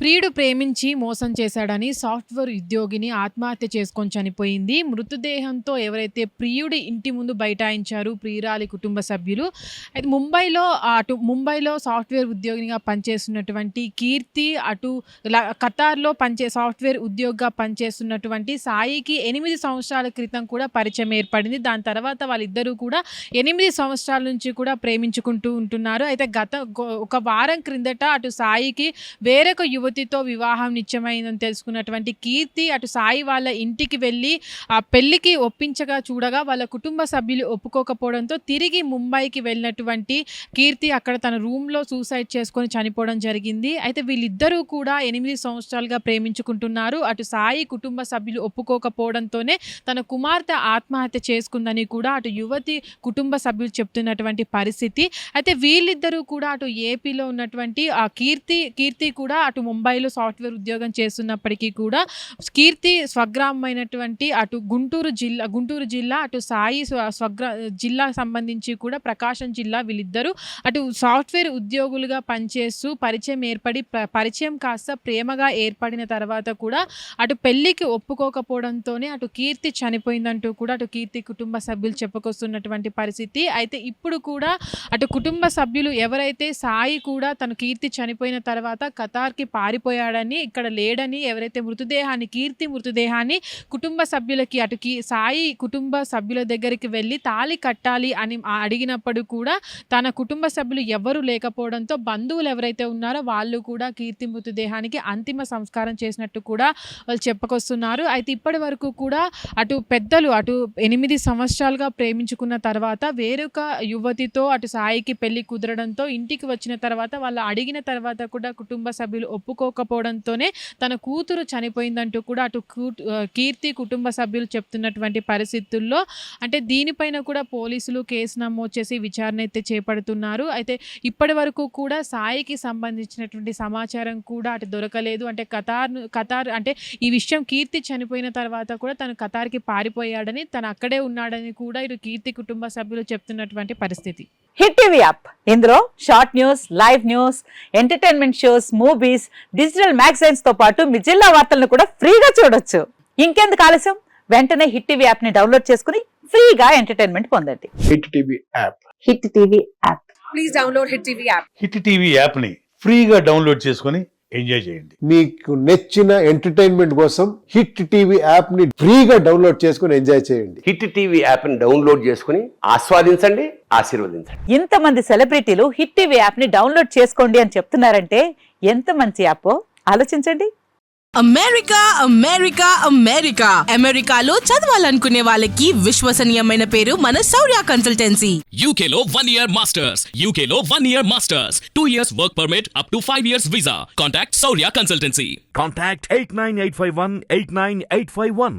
ప్రియుడు ప్రేమించి మోసం చేశాడని సాఫ్ట్వేర్ ఉద్యోగిని ఆత్మహత్య చేసుకొని చనిపోయింది. మృతదేహంతో ఎవరైతే ప్రియుడి ఇంటి ముందు బైఠాయించారు ప్రియురాలి కుటుంబ సభ్యులు. అయితే ముంబైలో సాఫ్ట్వేర్ ఉద్యోగినిగా పనిచేస్తున్నటువంటి కీర్తి, ఖతార్లో సాఫ్ట్వేర్ ఉద్యోగిగా పనిచేస్తున్నటువంటి సాయికి 8 సంవత్సరాల క్రితం కూడా పరిచయం ఏర్పడింది. దాని తర్వాత వాళ్ళిద్దరూ కూడా 8 సంవత్సరాల నుంచి కూడా ప్రేమించుకుంటూ ఉంటున్నారు. అయితే ఒక వారం క్రిందట సాయికి వేరొక యువతితో వివాహం నిశ్చయమైందని తెలుసుకున్నటువంటి కీర్తి సాయి వాళ్ళ ఇంటికి వెళ్ళి ఆ పెళ్లికి ఒప్పించగా చూడగా వాళ్ళ కుటుంబ సభ్యులు ఒప్పుకోకపోవడంతో తిరిగి ముంబైకి వెళ్ళినటువంటి కీర్తి అక్కడ తన రూమ్లో సూసైడ్ చేసుకొని చనిపోవడం జరిగింది. అయితే వీళ్ళిద్దరూ కూడా 8 సంవత్సరాలుగా ప్రేమించుకుంటున్నారు. సాయి కుటుంబ సభ్యులు ఒప్పుకోకపోవడంతోనే తన కుమార్తె ఆత్మహత్య చేసుకుందని కూడా యువతి కుటుంబ సభ్యులు చెప్తున్నటువంటి పరిస్థితి. అయితే వీళ్ళిద్దరూ కూడా ఏపీలో ఉన్నటువంటి ఆ కీర్తి కూడా ముంబైలో సాఫ్ట్వేర్ ఉద్యోగం చేస్తున్నప్పటికీ కూడా కీర్తి స్వగ్రామైనటువంటి గుంటూరు జిల్లా సాయి జిల్లా సంబంధించి కూడా ప్రకాశం జిల్లా. వీళ్ళిద్దరూ సాఫ్ట్వేర్ ఉద్యోగులుగా పనిచేస్తూ పరిచయం కాస్త ప్రేమగా ఏర్పడిన తర్వాత కూడా పెళ్లికి ఒప్పుకోకపోవడంతోనే కీర్తి చనిపోయిందంటూ కూడా కీర్తి కుటుంబ సభ్యులు చెప్పుకొస్తున్నటువంటి పరిస్థితి. అయితే ఇప్పుడు కూడా కుటుంబ సభ్యులు ఎవరైతే సాయి కూడా తను కీర్తి చనిపోయిన తర్వాత ఖతార్కి పారిపోయాడని, ఇక్కడ లేడని, ఎవరైతే కీర్తి మృతదేహాన్ని కుటుంబ సభ్యులకి సాయి కుటుంబ సభ్యుల దగ్గరికి వెళ్ళి తాళి కట్టాలి అని అడిగినప్పుడు కూడా తన కుటుంబ సభ్యులు ఎవరు లేకపోవడంతో బంధువులు ఎవరైతే ఉన్నారో వాళ్ళు కూడా కీర్తి మృతదేహానికి అంతిమ సంస్కారం చేసినట్టు కూడా వాళ్ళు చెప్పుకొస్తున్నారు. అయితే ఇప్పటి వరకు కూడా పెద్దలు 8 సంవత్సరాలుగా ప్రేమించుకున్న తర్వాత వేరొక యువతితో సాయికి పెళ్లి కుదరడంతో ఇంటికి వచ్చిన తర్వాత వాళ్ళు అడిగిన తర్వాత కూడా కుటుంబ సభ్యులు ఒప్పుకోకపోవడంతోనే తన కూతురు చనిపోయిందంటూ కూడా కీర్తి కుటుంబ సభ్యులు చెప్తున్నటువంటి పరిస్థితుల్లో దీనిపైన కూడా పోలీసులు కేసు నమోదు చేసి విచారణ అయితే చేపడుతున్నారు. అయితే ఇప్పటి వరకు కూడా సాయికి సంబంధించినటువంటి సమాచారం కూడా దొరకలేదు. ఖతార్ ఈ విషయం కీర్తి చనిపోయిన తర్వాత కూడా తను ఖతార్కి పారిపోయాడని, తను అక్కడే ఉన్నాడని కూడా కీర్తి కుటుంబ సభ్యులు చెప్తున్నటువంటి పరిస్థితి. హిట్ టీవీ యాప్, ఇందులో short news, live news, entertainment shows, movies, digital magazines తో పాటు మీ జిల్లా వార్తలను కూడా ఫ్రీగా చూడొచ్చు. ఇంకెందుకు ఆలస్యం, వెంటనే హిట్ టీవీ యాప్ ని డౌన్లోడ్ చేసుకుని ఫ్రీగా ఎంటర్టైన్మెంట్ పొందండి. Hit TV app. Hit TV app. Please download hit TV app. Hit TV app ని ఫ్రీగా డౌన్లోడ్ చేసుకుని ఎంజాయ్ చేయండి. మీకు నచ్చిన ఎంటర్టైన్మెంట్ కోసం హిట్ టీవీ యాప్ ని ఫ్రీగా డౌన్లోడ్ చేసుకుని ఎంజాయ్ చేయండి. హిట్ టీవీ యాప్ ని డౌన్లోడ్ చేసుకుని ఆస్వాదించండి, ఆశీర్వదించండి. ఇంతమంది సెలబ్రిటీలు హిట్ టీవీ యాప్ ని డౌన్లోడ్ చేసుకోండి అని చెప్తున్నారంటే ఎంత మంచి యాప్ ఆలోచించండి. అమెరికాలో చదవాలనుకునే వాళ్ళకి విశ్వసనీయమైన పేరు మన శౌర్య కన్సల్టెన్సీ. UK లో 1 year masters, UK లో 1 year masters, 2 years work permit up to 5 years visa. Contact Shaurya Consultancy. Contact 89851 89851.